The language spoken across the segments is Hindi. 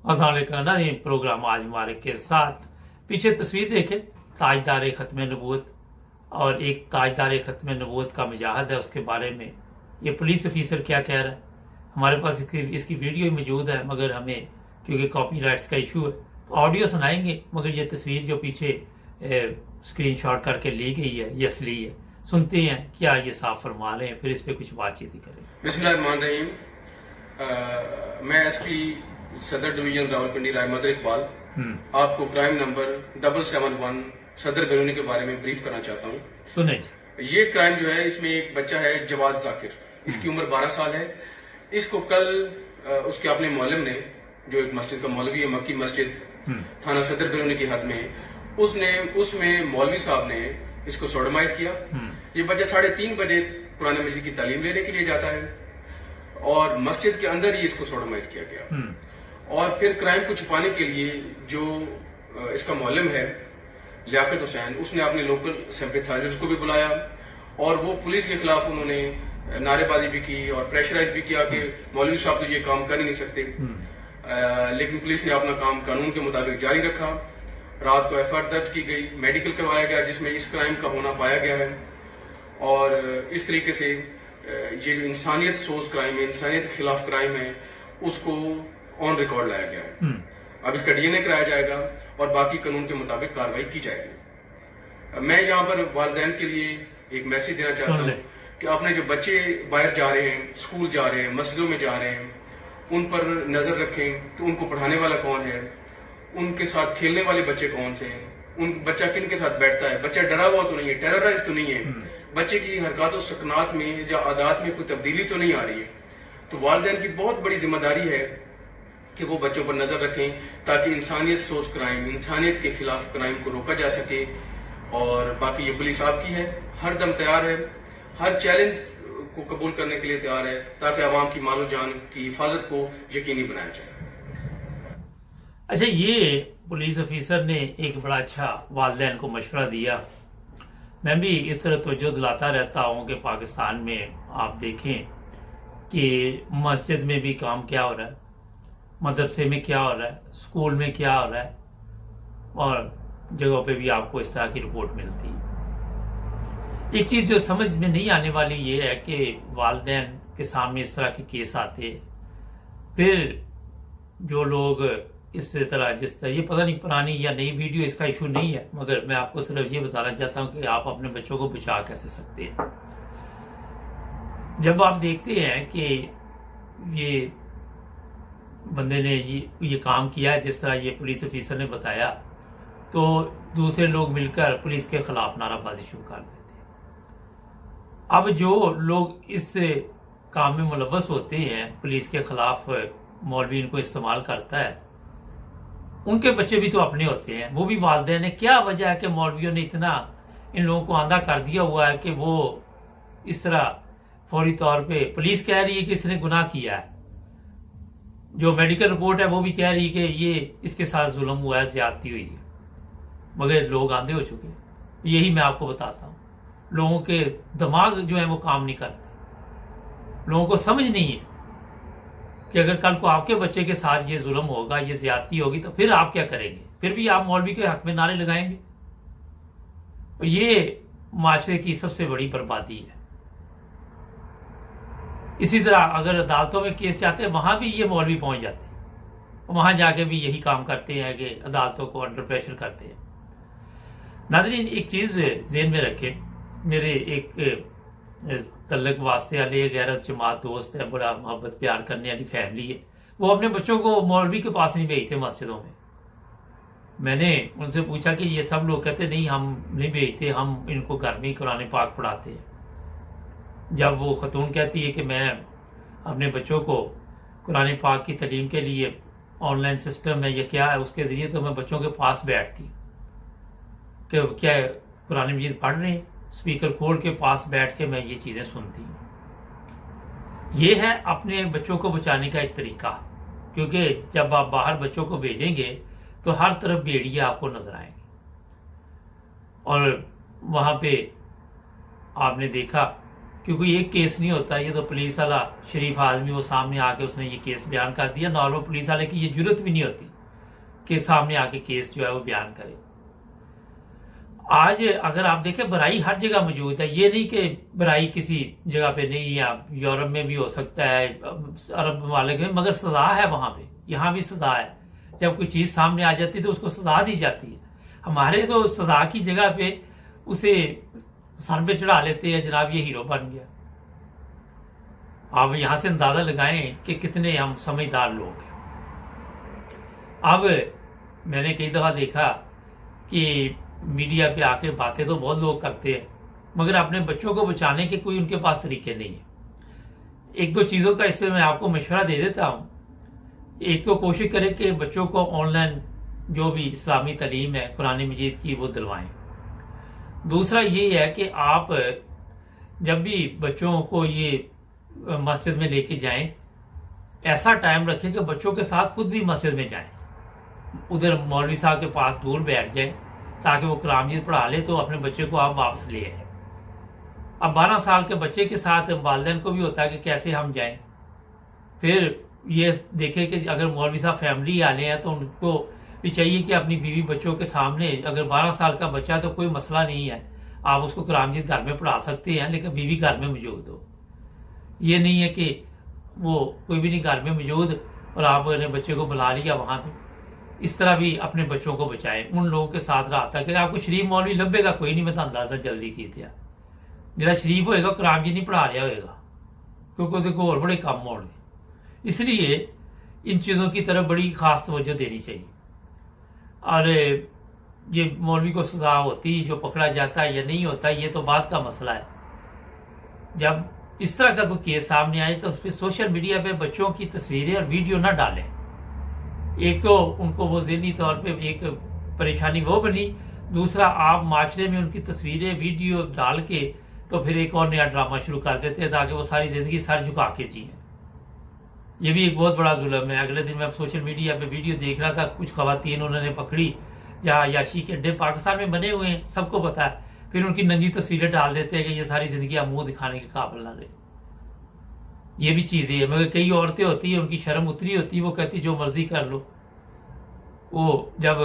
अस्सलाम वालेकुम ना। ये प्रोग्राम आज हमारे के साथ पीछे तस्वीर देखें, ताजदार खत्म नबूवत और एक ताजदार खत्म नबूवत का मुजाहद है, उसके बारे में ये पुलिस ऑफिसर क्या कह रहा है। हमारे पास इसकी वीडियो मौजूद है, मगर हमें क्योंकि कॉपीराइट्स का इशू है तो ऑडियो सुनाएंगे, मगर ये तस्वीर जो पीछे स्क्रीनशॉट करके ली गई है ये असली है। सुनते हैं क्या ये साफ फरमा रहे हैं, फिर इस पर कुछ बातचीत ही करें। बिस्मिल्लाहिर्रहमानिर्रहीम। मैं एसपी सदर डिवीजन रावलपिंडी रायमदर इकबाल आपको क्राइम नंबर 771 सदर बेरूनी के बारे में ब्रीफ करना चाहता हूँ। सुने ये क्राइम जो है, इसमें एक बच्चा है जवाद जाकिर, इसकी उम्र 12 साल है। इसको कल उसके अपने मौलम ने, जो एक मस्जिद का मौलवी है, मक्की मस्जिद थाना सदर बेरूनी की हद में, उसमें मौलवी साहब ने इसको सोडोमाइज किया। ये बच्चा 3:30 बजे कुरान मजीद की तालीम लेने के लिए जाता है और मस्जिद के अंदर ही इसको सोडोमाइज किया गया। और फिर क्राइम को छुपाने के लिए जो इसका मौलम है लियाकत हुसैन, उसने अपने लोकल सिंपैथाइजर्स को भी बुलाया और वो पुलिस के खिलाफ उन्होंने नारेबाजी भी की और प्रेशराइज भी किया कि मौलवी साहब तो ये काम कर ही नहीं सकते। लेकिन पुलिस ने अपना काम कानून के मुताबिक जारी रखा। रात को एफआईआर दर्ज की गई, मेडिकल करवाया गया जिसमें इस क्राइम का होना पाया गया है। और इस तरीके से ये जो इंसानियत सोच क्राइम है, इंसानियत के खिलाफ क्राइम है, उसको ऑन रिकॉर्ड लाया गया है। अब इसका डीएनए कराया जाएगा और बाकी कानून के मुताबिक कार्रवाई की जाएगी। मैं यहाँ पर वालिदैन के लिए एक मैसेज देना चाहता हूँ कि अपने जो बच्चे बाहर जा रहे हैं, स्कूल जा रहे हैं, मस्जिदों में जा रहे हैं, उन पर नजर रखें कि उनको पढ़ाने वाला कौन है, उनके साथ खेलने वाले बच्चे कौन से हैं, उन बच्चा किन के साथ बैठता है, बच्चा डरा हुआ तो नहीं है, टेरराइज तो नहीं है, बच्चे की हरकत और सकनात में या आदात में कोई तब्दीली तो नहीं आ रही है। तो वालिदैन की बहुत बड़ी जिम्मेदारी है कि वो बच्चों पर नजर रखें ताकि इंसानियत सोच क्राइम, इंसानियत के खिलाफ क्राइम को रोका जा सके। और बाकी ये पुलिस आपकी है, हर दम तैयार है, हर चैलेंज को कबूल करने के लिए तैयार है ताकि आवाम की मालो जान की हिफाजत को यकीनी बनाया जाए। अच्छा, ये पुलिस ऑफिसर ने एक बड़ा अच्छा वालिदैन को मशवरा दिया। मैं भी इस तरह तवज्जो दिलाता रहता हूँ कि पाकिस्तान में आप देखें कि मस्जिद में भी काम क्या हो रहा है, मदरसे में क्या हो रहा है, स्कूल में क्या हो रहा है, और जगहों पे भी आपको इस तरह की रिपोर्ट मिलती है। एक चीज जो समझ में नहीं आने वाली ये है कि वालिदैन के सामने इस तरह के केस आते, फिर जो लोग इस तरह ये पता नहीं पुरानी या नई वीडियो, इसका इशू नहीं है, मगर मैं आपको सिर्फ ये बताना चाहता हूं कि आप अपने बच्चों को बचा कैसे सकते हैं। जब आप देखते हैं कि ये बंदे ने ये काम किया है जिस तरह ये पुलिस ऑफिसर ने बताया, तो दूसरे लोग मिलकर पुलिस के खिलाफ नाराबाजी शुरू कर देते। अब जो लोग इस काम में मुलव्वस होते हैं, पुलिस के खिलाफ मौलवी इनको इस्तेमाल करता है, उनके बच्चे भी तो अपने होते हैं, वो भी वालिदैन है। क्या वजह है कि मौलवियों ने इतना इन लोगों को आंधा कर दिया हुआ है कि वो इस तरह फौरी तौर पे पुलिस कह रही है कि इसने गुनाह किया है, जो मेडिकल रिपोर्ट है वो भी कह रही है कि ये इसके साथ जुल्म हुआ है, ज्यादती हुई है, मगर लोग आंधे हो चुके हैं। यही मैं आपको बताता हूँ, लोगों के दिमाग जो है वो काम नहीं करते। लोगों को समझ नहीं है कि अगर कल को आपके बच्चे के साथ ये जुल्म होगा, ये ज्यादती होगी, तो फिर आप क्या करेंगे? फिर भी आप मौलवी के हक में नारे लगाएंगे। और ये माशरे की सबसे बड़ी बर्बादी है। इसी तरह अगर अदालतों में केस जाते हैं, वहां भी ये मौलवी पहुंच जाते हैं, वहां जाके भी यही काम करते हैं कि अदालतों को अंडर प्रेशर करते हैं। नाज़रीन, एक चीज ज़हन में रखें, मेरे एक तल्लक वास्ते वाले गैरत जमात दोस्त है, बड़ा मोहब्बत प्यार करने वाली फैमिली है, वो अपने बच्चों को मौलवी के पास नहीं भेजते मस्जिदों में। मैंने उनसे पूछा कि ये सब लोग कहते नहीं, हम नहीं भेजते, हम इनको घर में ही कुरान पाक पढ़ाते हैं। जब वो खतून कहती है कि मैं अपने बच्चों को कुरान पाक की तालीम के लिए ऑनलाइन सिस्टम है या क्या है, उसके जरिए तो मैं बच्चों के पास बैठती कि क्या कुरान मजीद पढ़ रहे हैं, स्पीकर खोल के पास बैठ के मैं ये चीजें सुनती हूँ। ये है अपने बच्चों को बचाने का एक तरीका, क्योंकि जब आप बाहर बच्चों को भेजेंगे तो हर तरफ भेड़िए आपको नजर आएंगे। और वहां पे आपने देखा क्योंकि एक केस नहीं होता, ये तो पुलिस वाला शरीफ आदमी वो सामने आके उसने ये केस बयान कर दिया। नॉर्मल पुलिस वाले की ये जरूरत भी नहीं होती कि सामने आके केस जो है वो बयान करे। आज अगर आप देखें बुराई हर जगह मौजूद है, ये नहीं कि बुराई किसी जगह पे नहीं है, यूरोप में भी हो सकता है, अरब ममालिक में, मगर सजा है वहां पे, यहाँ भी सजा है। जब कोई चीज सामने आ जाती है तो उसको सजा दी जाती है। हमारे तो सजा की जगह पे उसे सर पे चढ़ा लेते हैं, जनाब ये हीरो बन गया। आप यहां से अंदाजा लगाएं कि कितने हम समझदार लोग हैं। अब मैंने कई दफा देखा कि मीडिया पे आके बातें तो बहुत लोग करते हैं, मगर अपने बच्चों को बचाने के कोई उनके पास तरीके नहीं है। एक दो चीजों का इसमें मैं आपको मशवरा दे देता हूं। एक तो कोशिश करें कि बच्चों को ऑनलाइन जो भी इस्लामी तालीम है कुरान मजीद की वो दिलवाएं। दूसरा ये है कि आप जब भी बच्चों को ये मस्जिद में लेके जाएं, ऐसा टाइम रखें कि बच्चों के साथ खुद भी मस्जिद में जाएं, उधर मौलवी साहब के पास दूर बैठ जाएं ताकि वो कुरान मजीद पढ़ा ले, तो अपने बच्चे को आप वापस ले आए। अब 12 साल के बच्चे के साथ वालिदैन को भी होता है कि कैसे हम जाएं। फिर ये देखें कि अगर मौलवी साहब फैमिली वाले हैं तो उनको भी चाहिए कि अपनी बीवी बच्चों के सामने, अगर 12 साल का बच्चा तो कोई मसला नहीं है, आप उसको कुरान मजीद घर में पढ़ा सकते हैं, लेकिन बीवी घर में मौजूद हो। ये नहीं है कि वो कोई भी नहीं घर में मौजूद और आपने बच्चे को बुला लिया वहां पे। इस तरह भी अपने बच्चों को बचाएं, उन लोगों के साथ रहा कि आपको शरीफ मौलवी लभेगा कोई नहीं, मैं अंदाजा जल्दी की दिया जरा शरीफ होएगा कुरान मजीद नहीं पढ़ा रहा होगा, क्योंकि उसको और बड़े काम होंगे। इसलिए इन चीजों की तरफ बड़ी खास तवज्जो देनी चाहिए। और ये मौलवी को सजा होती जो पकड़ा जाता है या नहीं होता, ये तो बात का मसला है। जब इस तरह का कोई केस सामने आए तो फिर सोशल मीडिया पे बच्चों की तस्वीरें और वीडियो ना डालें। एक तो उनको वो ज़हनी तौर पे एक परेशानी वो बनी, दूसरा आप माशरे में उनकी तस्वीरें वीडियो डाल के तो फिर एक और नया ड्रामा शुरू कर देते हैं ताकि वो सारी जिंदगी सर झुका के जिए। ये भी एक बहुत बड़ा जुल्म है। अगले दिन मैं सोशल मीडिया पे वीडियो देख रहा था, कुछ खवातीन उन्होंने पकड़ी जहाँ याशी के अड्डे पाकिस्तान में बने हुए हैं, सबको पता है, फिर उनकी नंगी तस्वीरें डाल देते हैं कि ये सारी जिंदगी आप मुंह दिखाने के काबिल ना रहे। ये भी चीजें है, मगर कई औरतें होती है उनकी शर्म उतरी होती है, वो कहती जो मर्जी कर लो। वो जब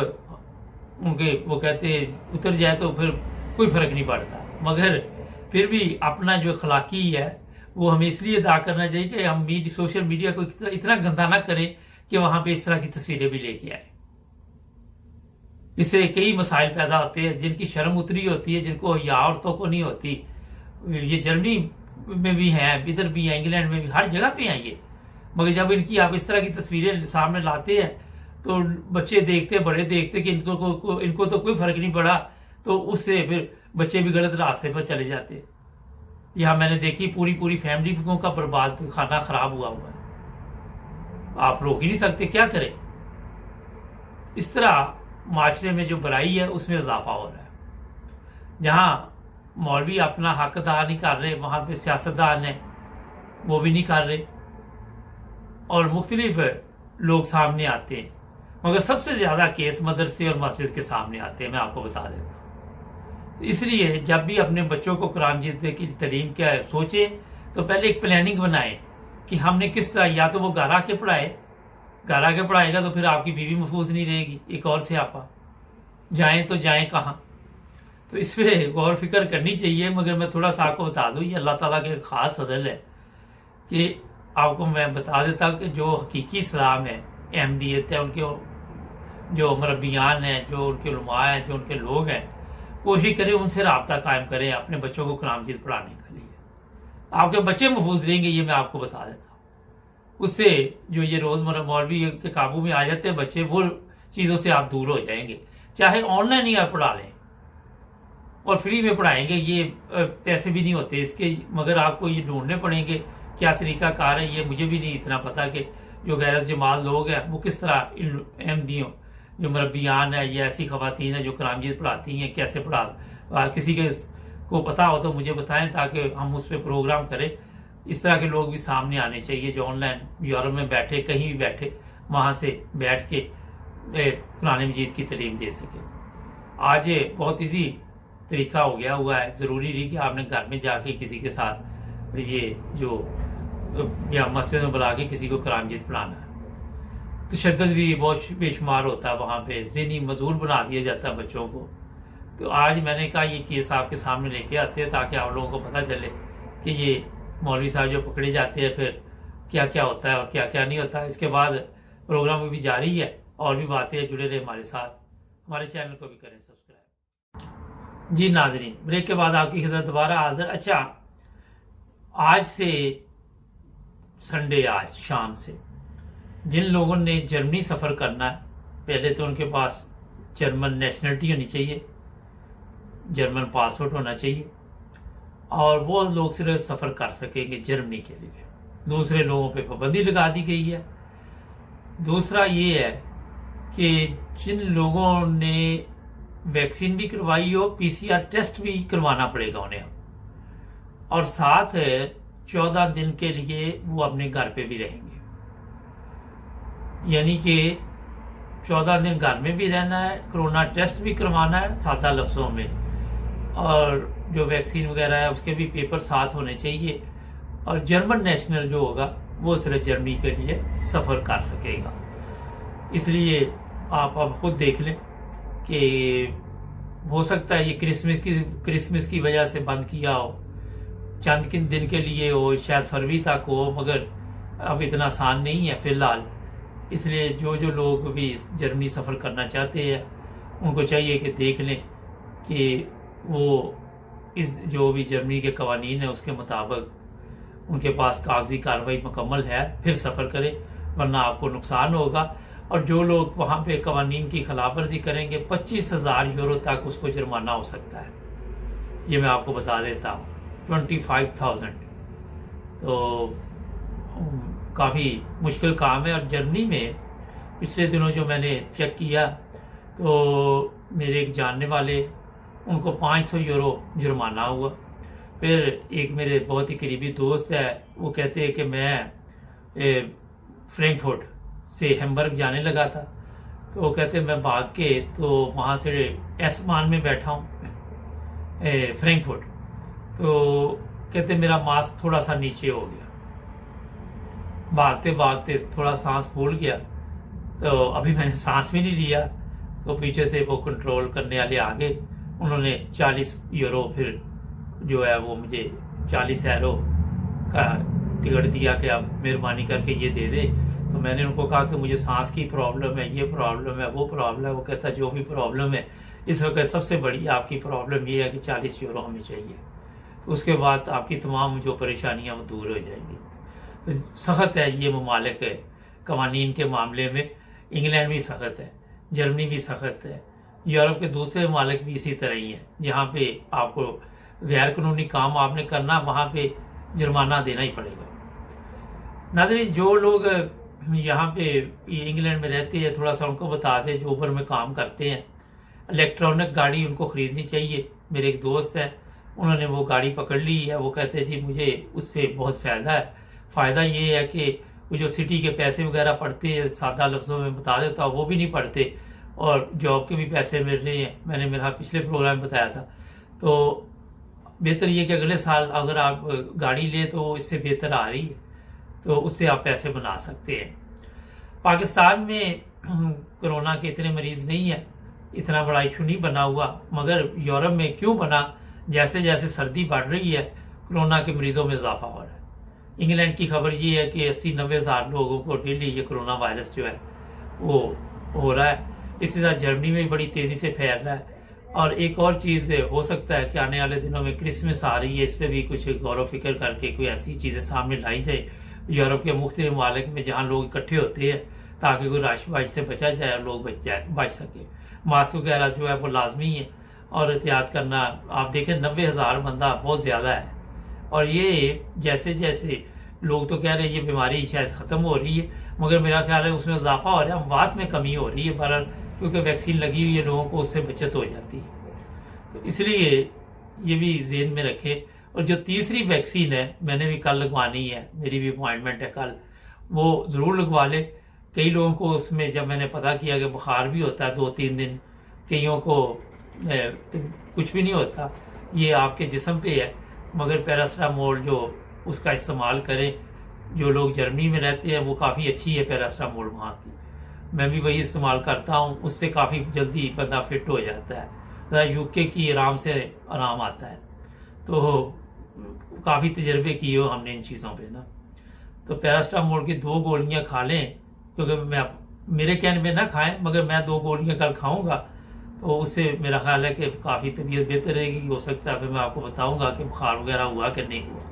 उनके वो कहते उतर जाए तो फिर कोई फर्क नहीं पड़ता, मगर फिर भी अपना जो अखलाकी है वो हमें इसलिए अदा करना चाहिए कि हम सोशल मीडिया को इतना गंदा ना करें कि वहां पे इस तरह की तस्वीरें भी लेके आए। इससे कई मसाइल पैदा होते हैं, जिनकी शर्म उतरी होती है, जिनको या औरतों को नहीं होती। ये जर्मनी में भी है, इधर भी है, इंग्लैंड में भी, हर जगह पे हैं ये। मगर जब इनकी आप इस तरह की तस्वीरें सामने लाते हैं तो बच्चे देखते, बड़े देखते कि इनको तो कोई फर्क नहीं पड़ा, तो उससे फिर बच्चे भी गलत रास्ते पर चले जाते। यहां मैंने देखी पूरी फैमिली का बर्बाद खाना खराब हुआ है। आप रोक ही नहीं सकते, क्या करें। इस तरह माशरे में जो बुराई है उसमें इजाफा हो रहा है। जहां मौलवी अपना हक अदा नहीं कर रहे, वहां पे सियासतदान है वो भी नहीं कर रहे, और मुख्तलिफ लोग सामने आते हैं। मगर सबसे ज्यादा केस मदरसे और मस्जिद के सामने आते हैं, मैं आपको बता देता हूं। इसलिए जब भी अपने बच्चों को कुरान मजीद की तालीम क्या है सोचे तो पहले एक प्लानिंग बनाए कि हमने किस तरह, या तो वो घर आके पढ़ाए, घर आके पढ़ाएगा तो फिर आपकी बीवी महफूज नहीं रहेगी, एक और स्यापा, जाएं तो जाएं कहाँ। तो इस पे गौर फिक्र करनी चाहिए। मगर मैं थोड़ा सा आपको बता दूं, ये अल्लाह ताला के खास फजल है कि आपको मैं बता देता हूं कि जो हकीकी इस्लाम है, अहमदियत है, उनके जो मरबियान हैं, जो उनके उलमा हैं, जो उनके लोग हैं, कोशिश करें उनसे राब्ता कायम करें अपने बच्चों को कुरान मजीद पढ़ाने के लिए। आपके बच्चे महफूज रहेंगे, ये मैं आपको बता देता हूँ। उससे जो ये रोजमर्रा मौलवी के काबू में आ जाते हैं बच्चे, वो चीजों से आप दूर हो जाएंगे। चाहे ऑनलाइन ही आप पढ़ा लें और फ्री में पढ़ाएंगे, ये पैसे भी नहीं होते इसके, मगर आपको ये ढूंढने पड़ेंगे क्या तरीका कार है। ये मुझे भी नहीं इतना पता कि जो गैर जमाल लोग हैं वो किस तरह इन अहमदियों जो मरबियान है या ऐसी खवातीन है जो कुरान मजीद पढ़ाती हैं कैसे पढ़ा, किसी के को पता हो तो मुझे बताएं ताकि हम उस पर प्रोग्राम करें। इस तरह के लोग भी सामने आने चाहिए जो ऑनलाइन यूरोप में बैठे, कहीं भी बैठे, वहां से बैठ के कुरान मजीद की तालीम दे सके। आज बहुत ईजी तरीका हो गया हुआ है, जरूरी नहीं कि आपने घर में जाके किसी के साथ ये जो या मस्जिद में बुला के किसी को करामजीत पढ़ाना है। तशद्दुद भी बहुत बेशुमार होता है वहाँ पे, ज़हनी मजदूर बना दिया जाता है बच्चों को। तो आज मैंने कहा ये केस आपके सामने लेके आते हैं ताकि आप लोगों को पता चले कि ये मौलवी साहब जो पकड़े जाते हैं फिर क्या क्या होता है और क्या क्या नहीं होता। इसके बाद प्रोग्राम भी जारी है और भी बातें जुड़े रहे हमारे साथ, हमारे चैनल को भी करें सब्सक्राइब। जी नाज़रीन, ब्रेक के बाद आपकी खिदमत दोबारा हाजिर। अच्छा, आज से संडे, आज शाम से जिन लोगों ने जर्मनी सफ़र करना है, पहले तो उनके पास जर्मन नेशनलिटी होनी चाहिए, जर्मन पासपोर्ट होना चाहिए और वो लोग सिर्फ सफ़र कर सकेंगे जर्मनी के लिए। दूसरे लोगों पे पाबंदी लगा दी गई है। दूसरा ये है कि जिन लोगों ने वैक्सीन भी करवाई हो, पीसीआर टेस्ट भी करवाना पड़ेगा उन्हें, और साथ 14 दिन के लिए वो अपने घर पे भी रहेंगे। यानी कि 14 दिन घर में भी रहना है, कोरोना टेस्ट भी करवाना है सादा लफ्ज़ों में, और जो वैक्सीन वगैरह है उसके भी पेपर साथ होने चाहिए। और जर्मन नेशनल जो होगा वो सिर्फ जर्मनी के लिए सफ़र कर सकेगा। इसलिए आप अब खुद देख लें कि हो सकता है ये क्रिसमस की वजह से बंद किया हो, चंद किन दिन के लिए हो, शायद फरवरी तक हो, मगर अब इतना आसान नहीं है फ़िलहाल। इसलिए जो जो लोग भी जर्मनी सफ़र करना चाहते हैं उनको चाहिए कि देख लें कि वो इस जो भी जर्मनी के कवानीन है उसके मुताबिक उनके पास कागजी कार्रवाई मुकम्मल है, फिर सफ़र करें, वरना आपको नुकसान होगा। और जो लोग वहाँ पे कवानीन की खिलाफ वर्जी करेंगे 25,000 यूरो तक उसको जुर्माना हो सकता है। ये मैं आपको बता देता हूँ, 25,000। तो काफ़ी मुश्किल काम है। और जर्मनी में पिछले दिनों जो मैंने चेक किया तो मेरे एक जानने वाले, उनको 500 यूरो जुर्माना हुआ। फिर एक मेरे बहुत ही करीबी दोस्त है, वो कहते हैं कि मैं फ्रैंकफर्ट से हैम्बर्ग जाने लगा था, तो वो कहते मैं भाग के तो वहाँ से एस मान में बैठा हूँ फ्रैंकफर्ट, तो कहते मेरा मास्क थोड़ा सा नीचे हो गया, भागते भागते थोड़ा सांस फूल गया, तो अभी मैंने सांस भी नहीं लिया, तो पीछे से वो कंट्रोल करने वाले आ गए। उन्होंने 40 यूरो फिर जो है वो मुझे 40 यूरो का टिकट दिया कि आप मेहरबानी करके ये दे दे। तो मैंने उनको कहा कि मुझे सांस की प्रॉब्लम है, ये प्रॉब्लम है, वो प्रॉब्लम है। वो कहता जो भी प्रॉब्लम है, इस वक्त सबसे बड़ी आपकी प्रॉब्लम ये है कि 40 यूरो हमें चाहिए, तो उसके बाद आपकी तमाम जो परेशानियां वो दूर हो जाएंगी। तो सख्त है ये ममालिक है कवानीन के मामले में। इंग्लैंड भी सख्त है, जर्मनी भी सख्त है, यूरोप के दूसरे ममालिक भी इसी तरह ही है। जहाँ पे आपको गैर कानूनी काम आपने करना, वहाँ पे जुर्माना देना ही पड़ेगा। नाज़रीन, जो लोग यहाँ पे इंग्लैंड में रहते हैं, थोड़ा सा उनको बता दें, जो ऊबर में काम करते हैं, इलेक्ट्रॉनिक गाड़ी उनको खरीदनी चाहिए। मेरे एक दोस्त है, उन्होंने वो गाड़ी पकड़ ली है। वो कहते जी मुझे उससे बहुत फ़ायदा है। फ़ायदा ये है कि वो जो सिटी के पैसे वगैरह पड़ते हैं, सादा लफ्ज़ों में बता देता हूँ, वो भी नहीं पड़ते, और जॉब के भी पैसे मिल रहे हैं। मैंने मेरा पिछले प्रोग्राम में बताया था। तो बेहतर ये कि अगले साल अगर आप गाड़ी ले तो इससे बेहतर आ रही है, तो उससे आप पैसे बना सकते हैं। पाकिस्तान में कोरोना के इतने मरीज नहीं है, इतना बड़ा इशू नहीं बना हुआ, मगर यूरोप में क्यों बना, जैसे जैसे सर्दी बढ़ रही है कोरोना के मरीजों में इजाफा हो रहा है। इंग्लैंड की खबर ये है कि 80-90 हज़ार लोगों को डेली ये कोरोना वायरस जो है वो हो रहा है। इसी तरह जर्मनी में भी बड़ी तेज़ी से फैल रहा है। और एक और चीज़ हो सकता है कि आने वाले दिनों में क्रिसमस आ रही है, इस पर भी कुछ गौर फिक्र करके कोई ऐसी चीज़ें सामने लाई जाए यूरोप के मुख्तलिफ ममालिक में, जहाँ लोग इकट्ठे होते हैं, ताकि कोई रश वश से बचा जाए और लोग बच सके। मास्क वगैरह जो है वो लाजमी है, और एहतियात करना। आप देखें 90,000 बंदा बहुत ज़्यादा है, और ये जैसे जैसे लोग तो कह रहे हैं ये बीमारी शायद ख़त्म हो रही है, मगर मेरा ख्याल है उसमें इजाफा हो रहा है, अमवात में कमी हो रही है बहरहाल, क्योंकि वैक्सीन लगी हुई है, लोगों को उससे बचत हो जाती है। तो इसलिए ये भी ज़हन में रखें। और जो तीसरी वैक्सीन है, मैंने भी कल लगवानी है, मेरी भी अपॉइंटमेंट है कल, वो ज़रूर लगवा ले। कई लोगों को उसमें जब मैंने पता किया कि बुखार भी होता है 2-3 दिन, कईयों को तो कुछ भी नहीं होता, ये आपके जिस्म पे है, मगर पैरासिटामोल जो उसका इस्तेमाल करें। जो लोग जर्मनी में रहते हैं वो काफ़ी अच्छी है पैरास्टामोल वहाँ की, मैं भी वही इस्तेमाल करता हूँ, उससे काफ़ी जल्दी बंदा फिट हो जाता है। यूके की आराम से आराम आता है। तो काफ़ी तजर्बे किए हो हमने इन चीज़ों पे ना। तो पैरास्टामोल की 2 गोलियां खा लें, क्योंकि मेरे कहने में ना खाएं, मगर मैं 2 गोलियां कल खाऊंगा तो उससे मेरा ख्याल है कि काफ़ी तबीयत बेहतर रहेगी। हो सकता है फिर मैं आपको बताऊंगा कि बुखार वगैरह हुआ कि नहीं हुआ।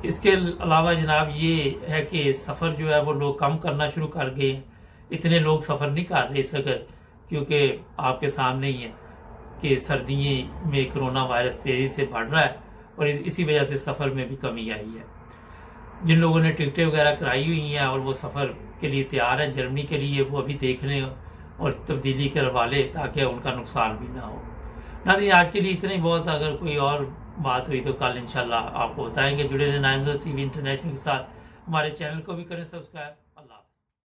इसके अलावा जनाब ये है कि सफ़र जो है वो लोग कम करना शुरू कर गए हैं। इतने लोग सफ़र नहीं कर रहे इस वक्त, क्योंकि आपके सामने ही है कि सर्दियों में कोरोना वायरस तेज़ी से बढ़ रहा है और इसी वजह से सफ़र में भी कमी आई है। जिन लोगों ने टिकटें वगैरह कराई हुई हैं और वो सफ़र के लिए तैयार हैं जर्मनी के लिए, वो अभी देख लें और तब्दीली करवा ले ताकि उनका नुकसान भी ना हो। नाज़रीन, आज के लिए इतना ही बहुत। अगर कोई और बात हुई तो कल इंशाल्लाह आपको बताएंगे। जुड़े रहें 9 न्यूज़ टीवी इंटरनेशनल के साथ। हमारे चैनल को भी करें सब्सक्राइब।